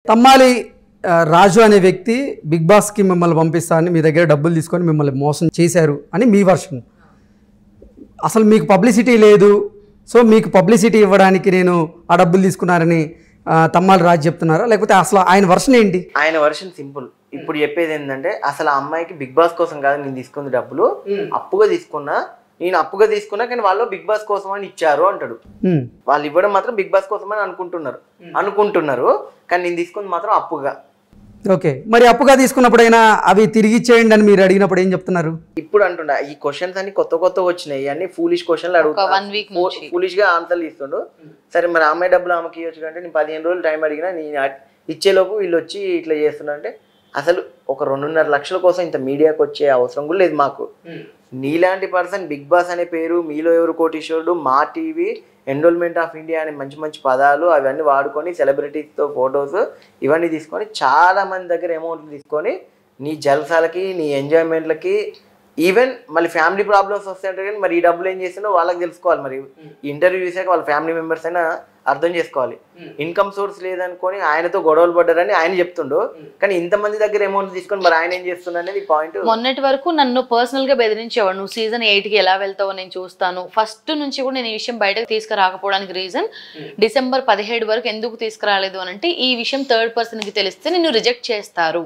తమ్మాలి రాజు అనే వ్యక్తి బిగ్ బాస్కి మిమ్మల్ని పంపిస్తారని మీ దగ్గర డబ్బులు తీసుకొని మిమ్మల్ని మోసం చేశారు అని మీ వర్షన్. అసలు మీకు పబ్లిసిటీ లేదు, సో మీకు పబ్లిసిటీ ఇవ్వడానికి నేను ఆ డబ్బులు తీసుకున్నారని తమ్మాలి రాజు చెప్తున్నారా, లేకపోతే అసలు ఆయన వర్షన్ ఏంటి? ఆయన వర్షన్ సింపుల్. ఇప్పుడు చెప్పేది ఏంటంటే అసలు ఆ అమ్మాయికి బిగ్ బాస్ కోసం కాదు నేను తీసుకుంది డబ్బులు, అప్పుగా తీసుకున్నా, నేను అప్పుగా తీసుకున్నా కానీ వాళ్ళు బిగ్ బాస్ కోసం అని ఇచ్చారు అంటాడు. వాళ్ళు ఇవ్వడం మాత్రం బిగ్ బాస్ కోసం అని అనుకుంటున్నారు కానీ నేను తీసుకుంది మాత్రం అప్పుగా. ఓకే, మరి అప్పుగా తీసుకున్నప్పుడైనా అవి తిరిగి ఇచ్చేయండి అని మీరు అడిగినప్పుడు ఏం చెప్తున్నారు? ఇప్పుడు అంటుండ ఈ క్వశ్చన్స్ అన్ని కొత్త వచ్చినాయి, అన్ని ఫూలిష్ క్వశ్చన్లు అడుగుతాను, ఫూలిష్ గా ఆన్సర్లు ఇస్తుండు. సరే మరి అమ్మాయి డబ్బులు ఆమెకి ఇవ్వచ్చు అంటే నేను 15 రోజులు టైం అడిగినా నేను ఇచ్చేలోపు వీళ్ళు వచ్చి ఇట్లా చేస్తున్నా అంటే అసలు ఒక 2.5 లక్షల కోసం ఇంత మీడియాకి వచ్చే అవసరం కూడా లేదు మాకు. నీలాంటి పర్సన్ బిగ్ బాస్ అనే పేరు, మీలో ఎవరు కోటీశ్వరుడు, మా టీవీ, ఎన్రోల్మెంట్ ఆఫ్ ఇండియా అనే మంచి పదాలు అవన్నీ వాడుకొని సెలబ్రిటీస్తో ఫొటోస్ ఇవన్నీ తీసుకొని చాలా మంది దగ్గర అమౌంట్లు తీసుకొని నీ జల్సాలకి నీ ఎంజాయ్మెంట్లకి ఈవెన్ మళ్ళీ ఫ్యామిలీ ప్రాబ్లమ్స్ వస్తాయంటే కానీ మరి ఈ డబ్బులు ఏం చేసినా వాళ్ళకి తెలుసుకోవాలి. మరి ఇంటర్వ్యూ చేశాక వాళ్ళ ఫ్యామిలీ మెంబర్స్ అయినా అర్థం చేసుకోవాలి. ఇన్కమ్ సోర్స్ లేదనుకొని ఆయనతో గొడవలు పడ్డారని ఆయన చెప్తుండు, కానీ ఇంతమంది దగ్గర అమౌంట్ తీసుకొని మరి ఆయన ఏం చేస్తున్నా అనేది పాయింట్. మొన్నటి వరకు నన్ను పర్సనల్ గా బెదిరించేవాడు, నువ్వు సీజన్ 8కి ఎలా వెళ్తావో నేను చూస్తాను. ఫస్ట్ నుంచి కూడా నేను ఈ విషయం బయటకు తీసుకురాకపోవడానికి రీజన్ డిసెంబర్ 17 వరకు ఎందుకు తీసుకురాలేదు అని అంటే ఈ విషయం థర్డ్ పర్సన్ కి తెలిస్తే నిన్ను రిజెక్ట్ చేస్తారు,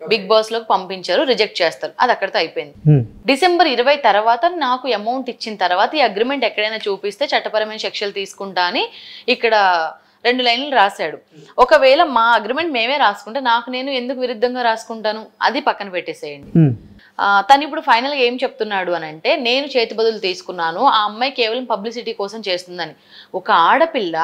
బిగ్ బాస్ లోకి పంపించారు, రిజెక్ట్ చేస్తారు, అది అక్కడితో అయిపోయింది. డిసెంబర్ 20 తర్వాత నాకు అమౌంట్ ఇచ్చిన తర్వాత ఈ అగ్రిమెంట్ ఎక్కడైనా చూపిస్తే చట్టపరమైన శిక్షలు తీసుకుంటా అని ఇక్కడ 2 లైన్లు రాశాడు. ఒకవేళ మా అగ్రిమెంట్ మేమే రాసుకుంటే నాకు నేను ఎందుకు విరుద్ధంగా రాసుకుంటాను, అది పక్కన పెట్టేసేయండి. తను ఇప్పుడు ఫైనల్ గా ఏం చెప్తున్నాడు అని అంటే నేను చేతి బదులు తీసుకున్నాను, ఆ అమ్మాయి కేవలం పబ్లిసిటీ కోసం చేస్తుందని. ఒక ఆడపిల్ల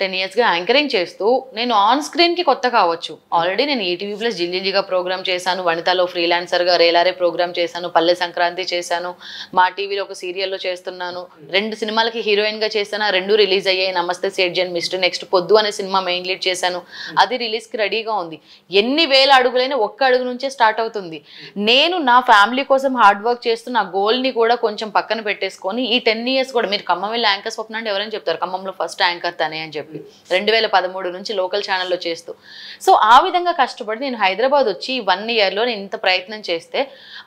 10 years గా యాంకరింగ్ చేస్తూ నేను ఆన్ స్క్రీన్ కి కొత్త కావచ్చు, ఆల్రెడీ నేను ఈటీవీ ప్లస్ జిల్లీగా ప్రోగ్రామ్ చేశాను, వనితలో ఫ్రీలాన్సర్ గా రేలారే ప్రోగ్రామ్ చేశాను, పల్లె సంక్రాంతి చేశాను, మా టీవీలో ఒక సీరియల్లో చేస్తున్నాను, 2 సినిమాలకి హీరోయిన్ గా చేశాను, 2 రిలీజ్ అయ్యాయి, నమస్తే సేట్ అండ్ మిస్టర్, నెక్స్ట్ పొద్దు అనే సినిమా మెయిన్ లీడ్ చేశాను, అది రిలీజ్ కి రెడీగా ఉంది. ఎన్ని వేల అడుగులైనా ఒక్క అడుగు నుంచే స్టార్ట్ అవుతుంది. నేను నా ఫ్యామిలీ కోసం హార్డ్ వర్క్ చేస్తూ నా గోల్ ని కూడా కొంచెం పక్కన పెట్టేసుకొని ఈ 10 years కూడా మీరు ఖమ్మం వెళ్ళి యాంకర్ స్వప్న అంటే ఎవరైనా చెప్తారు, ఖమ్మంలో ఫస్ట్ యాంకర్ తనే అని చెప్పి 2013 నుంచి లోకల్ ఛానల్లో చేస్తూ. సో ఆ విధంగా కష్టపడి నేను హైదరాబాద్ వచ్చి 1 year లో నేను ఇంత ప్రయత్నం చేస్తే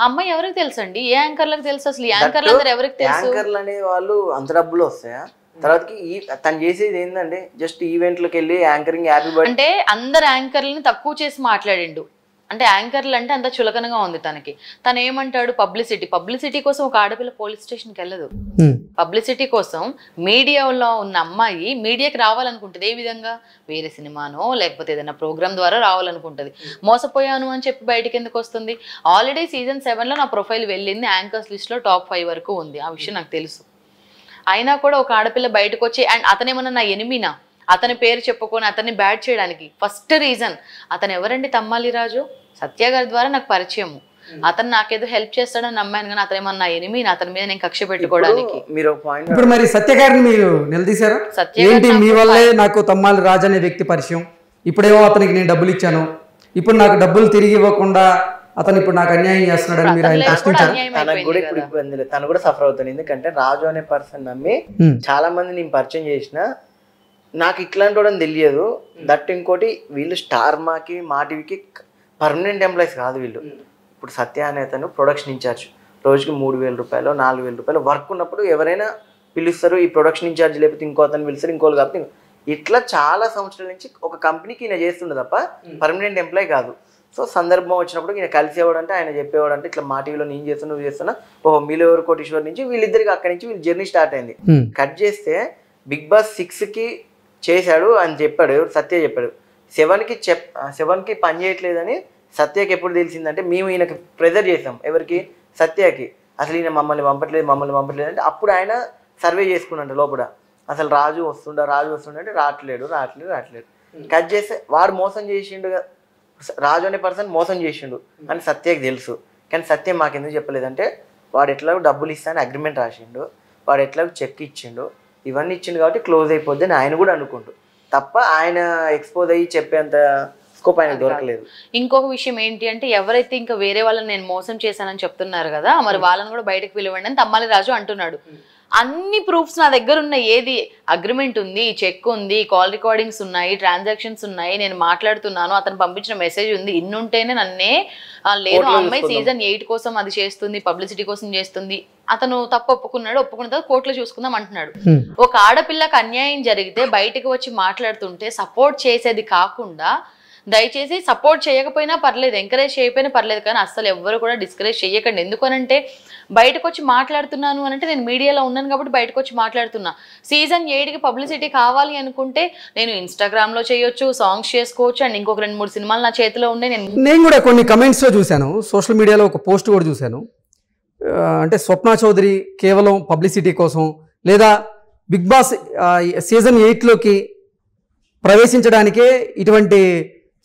అమ్మాయి ఎవరికి తెలుసండి, ఏ యాంకర్లకు తెలుసు, అసలు ఈ యాంకర్లు అందరూ ఎవరికి తెలుసు? యాంకర్లు అనే వాళ్ళు అంత డబ్బులు వస్తాయా? తర్వాతకి తను చేసేది ఏంటంటే జస్ట్ ఈవెంట్లకు వెళ్ళి యాంకరింగ్ అంటే అందరు యాంకర్లను తక్కువ చేసి మాట్లాడిండు. అంటే యాంకర్లు అంటే అంత చులకనగా ఉంది తనకి. తను ఏమంటాడు, పబ్లిసిటీ కోసం ఒక ఆడపిల్ల పోలీస్ స్టేషన్కి వెళ్ళదు. పబ్లిసిటీ కోసం మీడియాలో ఉన్న అమ్మాయి మీడియాకి రావాలనుకుంటుంది. ఏ విధంగా, వేరే సినిమానో లేకపోతే ఏదైనా ప్రోగ్రామ్ ద్వారా రావాలనుకుంటుంది. మోసపోయాను అని చెప్పి బయటకి ఎందుకు వస్తుంది? ఆల్రెడీ సీజన్ 7లో నా ప్రొఫైల్ వెళ్ళింది, యాంకర్స్ లిస్ట్లో టాప్ 5 వరకు ఉంది, ఆ విషయం నాకు తెలుసు. అయినా కూడా ఒక ఆడపిల్ల బయటకు వచ్చి అండ్ అతనేమన్నా నా ఎనిమినా, అతని పేరు చెప్పుకొని అతన్ని బ్యాడ్ చేయడానికి ఫస్ట్ రీజన్ అతను ఎవరండి? తమ్మాలి రాజు సత్య గారి ద్వారా నాకు పరిచయము. అతను నాకేదో హెల్ప్ చేస్తాడని నమ్మాను, కానీ అతను ఏమన్నా ఎనిమి, అతని మీద నేను కక్ష పెట్టుకోవడానికి. ఇప్పుడు మరి సత్య గారిని మీరు నిలదీశారా? ఏంటి మీ వల్లే నాకు తమ్మాలి రాజు అనే వ్యక్తి పరిచయం, ఇప్పుడేమో అతనికి నేను డబ్బులు ఇచ్చాను, ఇప్పుడు నాకు డబ్బులు తిరిగి ఇవ్వకుండా అతను ఇప్పుడు నాకు అన్యాయం చేస్తున్నాడని మీరు ఆయన ప్రశ్నించారు? తనకు కూడా ఇప్పుడు ఇబ్బంది లేదు, తను కూడా సఫర్ అవుతాను. ఎందుకంటే రాజు అనే పర్సన్ నమ్మి చాలా మంది నేను పరిచయం చేసిన, నాకు ఇట్లాంటి వాడని తెలియదు. దట్ ఇంకోటి వీళ్ళు స్టార్ మాకి మా టీవీకి పర్మనెంట్ ఎంప్లాయీస్ కాదు వీళ్ళు. ఇప్పుడు సత్య అనే అతను ప్రొడక్షన్ ఇన్ఛార్జ్, రోజుకి 3,000 రూపాయలు 4,000 రూపాయలు వర్క్ ఉన్నప్పుడు ఎవరైనా పిలుస్తారు, ఈ ప్రొడక్షన్ ఇన్ఛార్జ్ లేకపోతే ఇంకో అతను పిలుస్తారు, ఇంకోళ్ళు కాబట్టి ఇట్లా చాలా సంవత్సరాల నుంచి ఒక కంపెనీకి ఈయన చేస్తుండే తప్ప పర్మనెంట్ ఎంప్లాయీ కాదు. సో సందర్భం వచ్చినప్పుడు ఈయన కలిసేవాడంటే ఆయన చెప్పేవాడంటే ఇట్లా మా టీవీలో నేను చేస్తున్నా, నువ్వు చేస్తున్నా, ఓహో మీలో ఎవరు కోటీశ్వర్ నుంచి వీళ్ళిద్దరికి అక్కడి నుంచి వీళ్ళ జర్నీ స్టార్ట్ అయింది. కట్ చేస్తే బిగ్ బాస్ 6కి చేశాడు అని చెప్పాడు, సత్య చెప్పాడు. 7కి పని చేయట్లేదని సత్యకి ఎప్పుడు తెలిసిందంటే మేము ఈయనకి ప్రెజర్ చేసాం, ఎవరికి? సత్యకి. అసలు ఈయన మమ్మల్ని పంపట్లేదు అంటే అప్పుడు ఆయన సర్వే చేసుకున్నాడు లోపల, అసలు రాజు వస్తుండే అంటే రావట్లేడు. కట్ చేస్తే వాడు మోసం చేసిండు, రాజు అనే పర్సన్ మోసం చేసిండు అని సత్యకి తెలుసు. కానీ సత్యం మాకెందుకు చెప్పలేదంటే వాడు ఎట్లా డబ్బులు ఇస్తాను అగ్రిమెంట్ రాసిండు, వాడు ఎట్లా చెక్ ఇచ్చిండు, ఇవన్నీ ఇచ్చిండు కాబట్టి క్లోజ్ అయిపోద్ది అని ఆయన కూడా అనుకుంటూ తప్ప ఆయన ఎక్స్పోజ్ అయ్యి చెప్పేంత స్కోప్ ఆయన దొరకలేదు. ఇంకొక విషయం ఏంటి అంటే ఎవరైతే ఇంకా వేరే వాళ్ళని నేను మోసం చేశానని చెప్తున్నారు కదా, మరి వాళ్ళని కూడా బయటకు పిలవండి అని తమ్మాలి రాజు అంటున్నాడు. అన్ని ప్రూఫ్స్ నా దగ్గర ఉన్నాయి. ఏది అగ్రిమెంట్ ఉంది, చెక్ ఉంది, కాల్ రికార్డింగ్స్ ఉన్నాయి, ట్రాన్సాక్షన్స్ ఉన్నాయి, నేను మాట్లాడుతున్నాను, అతను పంపించిన మెసేజ్ ఉంది, ఇన్ని ఉంటేనే నన్నే లేదు అమ్మాయి సీజన్ 8 కోసం అది చేస్తుంది, పబ్లిసిటీ కోసం చేస్తుంది, అతను తప్పు ఒప్పుకున్నాడు, ఒప్పుకున్న తర్వాత కోర్టులో చూసుకుందాం అంటున్నాడు. ఒక ఆడపిల్లకి అన్యాయం జరిగితే బయటకు వచ్చి మాట్లాడుతుంటే సపోర్ట్ చేసేది కాకుండా, దయచేసి సపోర్ట్ చేయకపోయినా పర్లేదు, ఎంకరేజ్ చేయకపోయినా పర్లేదు, కానీ అస్సలు ఎవ్వరు కూడా డిస్కరేజ్ చేయకండి. ఎందుకనంటే బయటకు వచ్చి మాట్లాడుతున్నాను అంటే నేను మీడియాలో ఉన్నాను కాబట్టి బయటకు వచ్చి మాట్లాడుతున్నా. సీజన్ 8కి పబ్లిసిటీ కావాలి అనుకుంటే నేను ఇన్స్టాగ్రామ్లో చేయొచ్చు, సాంగ్స్ చేసుకోవచ్చు, అండ్ ఇంకొక 2-3 సినిమాలు నా చేతిలో ఉన్నాయి. నేను కూడా కొన్ని కమెంట్స్లో చూశాను, సోషల్ మీడియాలో ఒక పోస్ట్ కూడా చూశాను. అంటే స్వప్న చౌదరి కేవలం పబ్లిసిటీ కోసం లేదా బిగ్ బాస్ సీజన్ 8లోకి ప్రవేశించడానికే ఇటువంటి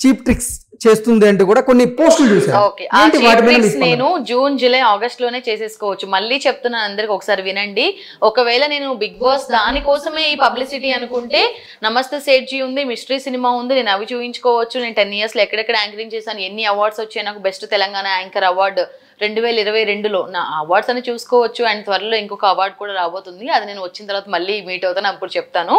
చీప్ ట్రిక్స్ చేస్తుంది అంటూ కూడా కొన్ని పోస్టులు చూసాను. నేను జూన్, జూలై, ఆగస్ట్ లోనే చేసేసుకోవచ్చు. మళ్ళీ చెప్తున్నాను అందరికి, ఒకసారి వినండి. ఒకవేళ నేను బిగ్ బాస్ దానికోసమే ఈ పబ్లిసిటీ అనుకుంటే, నమస్తే సేట్జీ ఉంది, మిస్టరీ సినిమా ఉంది, నేను అవి చూపించుకోవచ్చు. నేను 10 years లో ఎక్కడెక్కడ యాంకరింగ్ చేశాను, ఎన్ని అవార్డ్స్ వచ్చాయి నాకు, బెస్ట్ తెలంగాణ యాంకర్ అవార్డు 2022లో నా అవార్డ్స్ అని చూసుకోవచ్చు. అండ్ త్వరలో ఇంకొక అవార్డు కూడా రాబోతుంది, అది నేను వచ్చిన తర్వాత మళ్ళీ మీట్ అవుతాను, అప్పుడు చెప్తాను.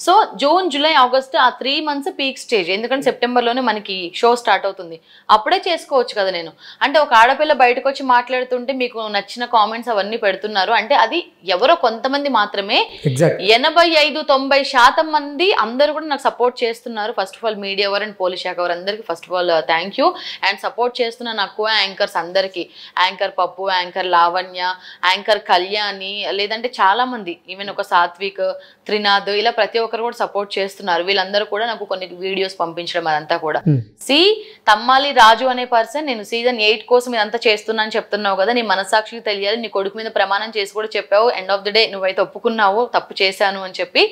సో జూన్, జూలై, ఆగస్ట్ ఆ 3 months పీక్ స్టేజ్. ఎందుకంటే సెప్టెంబర్లోనే మనకి షో స్టార్ట్ అవుతుంది, అప్పుడే చేసుకోవచ్చు కదా నేను. అంటే ఒక ఆడపిల్ల బయటకు వచ్చి మాట్లాడుతుంటే మీకు నచ్చిన కామెంట్స్ అవన్నీ పెడుతున్నారు అంటే అది ఎవరో కొంతమంది మాత్రమే. 85-90% మంది అందరూ కూడా నాకు సపోర్ట్ చేస్తున్నారు. ఫస్ట్ ఆఫ్ ఆల్ మీడియా వారు అండ్ పోలీస్ శాఖ వారు అందరికీ first of all thank you. And support చేస్తున్న నా కో యాంకర్స్ అందరికీ, యాంకర్ పప్పు, యాంకర్ లావణ్య, యాంకర్ కళ్యాణి, లేదంటే చాలా మంది, ఈవెన్ ఒక సాత్విక్, త్రినాథ్, ఇలా ప్రతి ఒక్కరు కూడా సపోర్ట్ చేస్తున్నారు. వీళ్ళందరూ కూడా నాకు కొన్ని వీడియోస్ పంపించడం అదంతా కూడా. తమ్మాలి రాజు అనే పర్సన్, నేను సీజన్ 8 కోసం ఇదంతా చేస్తున్నా అని చెప్తున్నావు కదా, నీ మనసాక్షికి తెలియాలి, నీ కొడుకు మీద ప్రమాణం చేసి కూడా చెప్పావు, ఎండ్ ఆఫ్ ది డే నువ్వైతే ఒప్పుకున్నావు తప్పు చేశాను అని చెప్పి.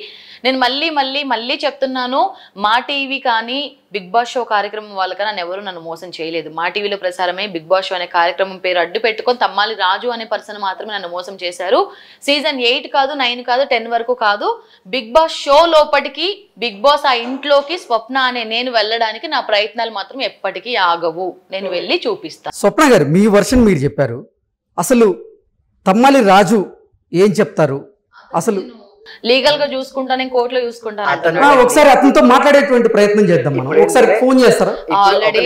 నేను మళ్ళీ చెప్తున్నాను, మా టీవీ కానీ బిగ్ బాస్ షో కార్యక్రమం వాళ్ళకన్నా ఎవరు నన్ను మోసం చేయలేదు. మా టీవీలో ప్రసారమే బిగ్ బాస్ షో అనే కార్యక్రమం పేరు అడ్డు పెట్టుకొని తమ్మాలి రాజు అనే పర్సన్ మాత్రమే నన్ను మోసం చేశారు. సీజన్ 8 కాదు, 9 కాదు, 10 వరకు కాదు, బిగ్ బాస్ షో లోపటికి, బిగ్ బాస్ ఆ ఇంట్లోకి స్వప్న అనే నేను వెళ్ళడానికి నా ప్రయత్నాలు మాత్రం ఎప్పటికీ ఆగవు. నేను వెళ్ళి చూపిస్తాను. స్వప్న గారు, మీ వర్షన్ మీరు చెప్పారు, అసలు తమ్మాలి రాజు ఏం చెప్తారు? అసలు లీగల్ గా చూసుకుంటా, నేను కోర్టులో చూసుకుంటాను. ఒకసారి అతనితో మాట్లాడేటువంటి ప్రయత్నం చేద్దాం మనం. ఒకసారి ఫోన్ చేస్తారా? ఆల్రెడీ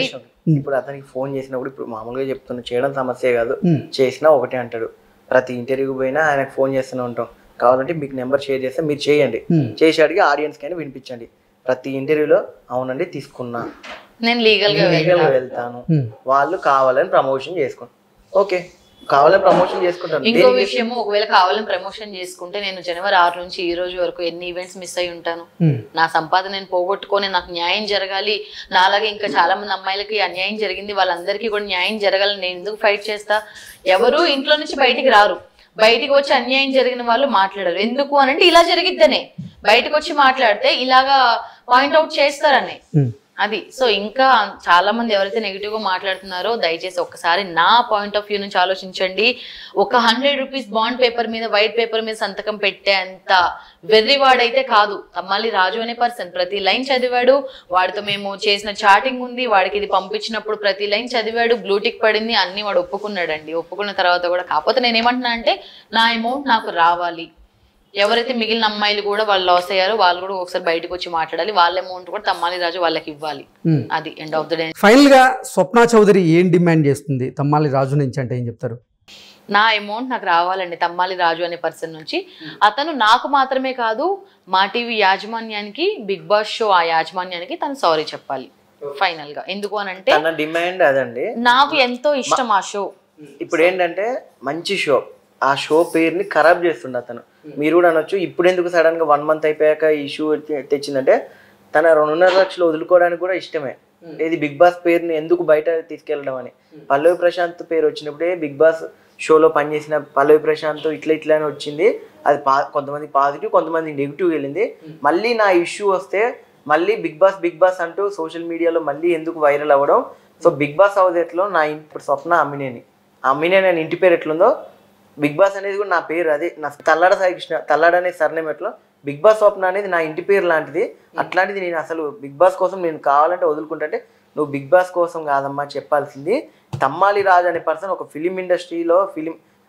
ఇప్పుడు అతనికి ఫోన్ చేసినప్పుడు, ఇప్పుడు మామూలుగా చెప్తున్నా, చేయడం సమస్య కాదు, చేసినా ఒకటే అంటాడు. ప్రతి ఇంటర్వ్యూకి పోయినా ఆయనకు ఫోన్ చేస్తూనే ఉంటాం. కావాలంటే మీకు నెంబర్ షేర్ చేస్తే మీరు చేయండి, చేసి అడిగి ఆడియన్స్ కైనా వినిపించండి. ప్రతి ఇంటర్వ్యూలో అవునండి తీసుకున్నా, నేను లీగల్ గా వెళ్తాను, వాళ్ళు కావాలని ప్రమోషన్ చేసుకోండి, ఓకే కావాలని ప్రమోషన్ చేసుకుంటాను. ఇంకో విషయం, ఒకవేళ కావాలని ప్రమోషన్ చేసుకుంటే నేను జనవరి 6 నుంచి ఈ రోజు వరకు ఎన్ని ఈవెంట్స్ మిస్ అయి ఉంటాను. నా సంపాదన నేను పోగొట్టుకొని నాకు న్యాయం జరగాలి, నాలాగే ఇంకా చాలా మంది అమ్మాయిలకి అన్యాయం జరిగింది, వాళ్ళందరికీ కూడా న్యాయం జరగాలని నేను ఎందుకు ఫైట్ చేస్తా? ఎవరు ఇంట్లో నుంచి బయటికి రారు, బయటికి వచ్చి అన్యాయం జరిగిన వాళ్ళు మాట్లాడరు. ఎందుకు అనంటే ఇలా జరిగిద్దనే, బయటకు వచ్చి మాట్లాడితే ఇలాగా పాయింట్అవుట్ చేస్తారని. అది సో ఇంకా చాలా మంది ఎవరైతే నెగిటివ్ గా మాట్లాడుతున్నారో దయచేసి ఒక్కసారి నా పాయింట్ ఆఫ్ వ్యూ నుంచి ఆలోచించండి. ఒక 100 రూపీస్ బాండ్ పేపర్ మీద, వైట్ పేపర్ మీద సంతకం పెట్టేంత వెర్రివాడైతే కాదు తమ్మాలి రాజు అనే పర్సన్. ప్రతి లైన్ చదివాడు, వాడితో మేము చేసిన చాటింగ్ ఉంది, వాడికి ఇది పంపించినప్పుడు ప్రతి లైన్ చదివాడు, బ్లూటిక్ పడింది, అన్ని వాడు ఒప్పుకున్నాడండి. ఒప్పుకున్న తర్వాత కూడా కాకపోతే నేనేమంటున్నా అంటే నా అమౌంట్ నాకు రావాలి. ఎవరైతే మిగిలిన అమ్మాయిలు కూడా వాళ్ళు లాస్ అయ్యారో వాళ్ళు కూడా ఒకసారి బయటకు వచ్చి మాట్లాడాలి, వాళ్ళ అమౌంట్ కూడా తమ్మాలి రాజు వాళ్ళకి ఇవ్వాలి. అది end of the day. Final గా స్వప్న చౌదరి ఏం డిమాండ్ చేస్తుంది తమ్మాలి రాజు నుంచి అంటే ఏం చెప్తారు? నా అమౌంట్ నాకు రావాలండి తమ్మాలి రాజు అనే పర్సన్ నుంచి. అతను నాకు మాత్రమే కాదు, మా టీవీ యాజమాన్యానికి, బిగ్ బాస్ షో ఆ యాజమాన్యానికి తను సారీ చెప్పాలి ఫైనల్ గా. ఎందుకు అని అంటే డిమాండ్ అదండి, నాకు ఎంతో ఇష్టం ఆ షో. ఇప్పుడు ఏంటంటే మంచి షో, ఆ షో పేరుని ఖరాబ్ చేస్తుండే అతను. మీరు కూడా అనొచ్చు, ఇప్పుడు ఎందుకు సడన్ గా 1 month అయిపోయాక ఈ ఇష్యూ తెచ్చిందంటే తన 2.5 లక్షలు వదులుకోవడానికి కూడా ఇష్టమే. ఇది బిగ్ బాస్ పేరుని ఎందుకు బయట తీసుకెళ్ళడం అని. పల్లవి ప్రశాంత్ పేరు వచ్చినప్పుడే బిగ్ బాస్ షోలో పనిచేసిన పల్లవి ప్రశాంత్ ఇట్లా అని వచ్చింది. అది కొంతమంది పాజిటివ్, కొంతమంది నెగిటివ్ వెళ్ళింది. మళ్ళీ నా ఇష్యూ వస్తే మళ్ళీ బిగ్ బాస్ అంటూ సోషల్ మీడియాలో మళ్ళీ ఎందుకు వైరల్ అవ్వడం. సో బిగ్ బాస్ హౌస్ ఎట్లో నా ఇప్పుడు స్వప్న అమ్మినేని అని ఇంటి పేరు ఎట్లుందో బిగ్ బాస్ అనేది కూడా నా పేరు, అదే నా తల్లాడ సాయి కృష్ణ, తల్లాడ అనే సర్నేమ్ ఎట్లో బిగ్ బాస్ స్వప్న అనేది నా ఇంటి పేరు లాంటిది. అట్లాంటిది నేను అసలు బిగ్ బాస్ కోసం నేను కావాలంటే వదులుకుంటే, నువ్వు బిగ్ బాస్ కోసం కాదమ్మా చెప్పాల్సింది. తమ్మాలి రాజు అనే పర్సన్ ఒక ఫిలిం ఇండస్ట్రీలో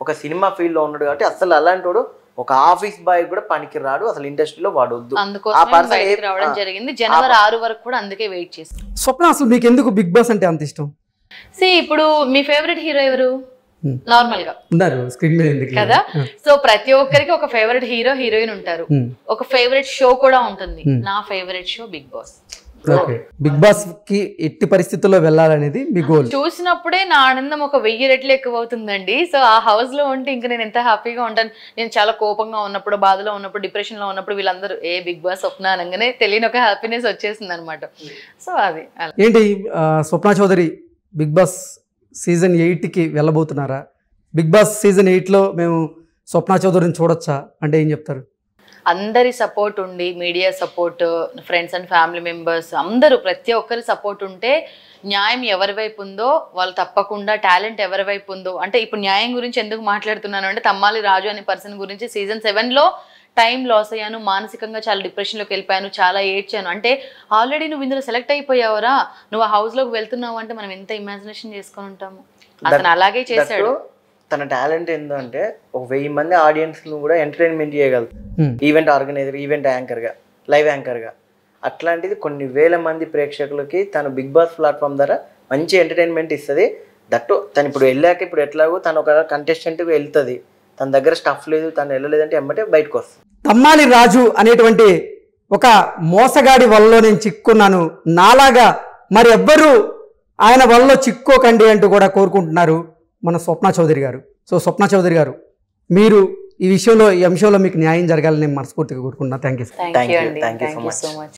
ఒక సినిమా ఫీల్డ్లో ఉన్నాడు కాబట్టి అసలు అలాంటి వాడు ఒక ఆఫీస్ బాయ్ కూడా పనికి రాడు అసలు ఇండస్ట్రీలో వాడు వద్దు. అందుకోసం బయటికి రావడం జరిగింది. జనవరి 6 వరకు కూడా అందుకే వెయిట్ చేస్తాం. స్వప్న అసలు మీకు ఎందుకు బిగ్ బాస్ అంటే అంత ఇష్టం? ఇప్పుడు మీ ఫేవరెట్ హీరో ఎవరు? నార్మల్ గా ఉన్నారు స్క్రీన్ మీద ఎందుకు కదా. సో ప్రతి ఒక్కరికి ఒక ఫేవరెట్ హీరో హీరోయిన్ ఉంటారు, ఒక ఫేవరెట్ షో కూడా ఉంటుంది. నా favourite show Bigg Boss. Bigg Boss కి ఎట్టి పరిస్థితుల్లో వెళ్ళాలనేది మీ గోల్. చూసినప్పుడే నా ఆనందం ఒక 1000 రెట్లు ఎక్కువ అవుతుందండి. సో ఆ హౌస్ లో ఉంటే ఇంకా నేను ఎంత హ్యాపీగా ఉంటాను. నేను చాలా కోపంగా ఉన్నప్పుడు, బాధలో ఉన్నప్పుడు, డిప్రెషన్ లో ఉన్నప్పుడు వీళ్ళందరూ బిగ్ బాస్ స్వప్న అనగానే తెలియని ఒక హ్యాపీనెస్ వచ్చేసింది అనమాట. సో అది ఏంటి Swapna Chowdary big boss season 8కి వెళ్ళబోతున్నారా? బిగ్ బాస్ సీజన్ 8లో మేము స్వప్న చౌదరిని చూడొచ్చా అంటే ఏం చెప్తారు? అందరి సపోర్ట్ ఉండి, media support, friends and family members అందరూ ప్రతి ఒక్కరి సపోర్ట్ ఉంటే, న్యాయం ఎవరి వైపు ఉందో వాళ్ళు తప్పకుండా, టాలెంట్ ఎవరి వైపు ఉందో, అంటే ఇప్పుడు న్యాయం గురించి ఎందుకు మాట్లాడుతున్నాను అంటే తమ్మాలి రాజు అనే పర్సన్ గురించి సీజన్ 7లో టైం లాస్ అయ్యాను, మానసికంగా చాలా డిప్రెషన్లోకి వెళ్ళిపోయాను, చాలా ఏడ్చాను. అంటే ఆల్రెడీ నువ్వు ఇందులో సెలెక్ట్ అయిపోయావరా, నువ్వు ఆ హౌస్లోకి వెళ్తున్నావు అంటే మనం ఎంత ఇమాజినేషన్ చేసుకొని ఉంటాము. అతను అలాగే చేశాడు. తన టాలెంట్ ఏంటంటే ఒక 1000 మంది ఆడియన్స్ ను కూడా ఎంటర్టైన్మెంట్ చేయగలదు. ఈవెంట్ ఆర్గనైజర్, ఈవెంట్ యాంకర్ గా, లైవ్ యాంకర్ గా, అట్లాంటిది కొన్ని వేల మంది ప్రేక్షకులకి తను బిగ్ బాస్ ప్లాట్ఫామ్ ద్వారా మంచి ఎంటర్టైన్మెంట్ ఇస్తుంది. దట్టు తను ఇప్పుడు వెళ్ళాక ఇప్పుడు ఎట్లాగో తను ఒక కంటెస్టెంట్గా వెళ్తుంది, తన దగ్గర స్టఫ్ లేదు, తను వెళ్ళలేదంటే ఎమ్మటే బయటకు వస్తుంది. తమ్మాలి రాజు అనేటువంటి ఒక మోసగాడి వలలో నేను చిక్కున్నాను, నాలాగా మరి ఎవ్వరూ ఆయన వలలో చిక్కోకండి అంటూ కూడా కోరుకుంటున్నారు మన స్వప్న చౌదరి గారు. సో స్వప్న చౌదరి గారు, మీరు ఈ అంశంలో మీకు న్యాయం జరగాలని నేను మనస్ఫూర్తిగా కోరుకుంటున్నాను. Thank you. Thank you so much.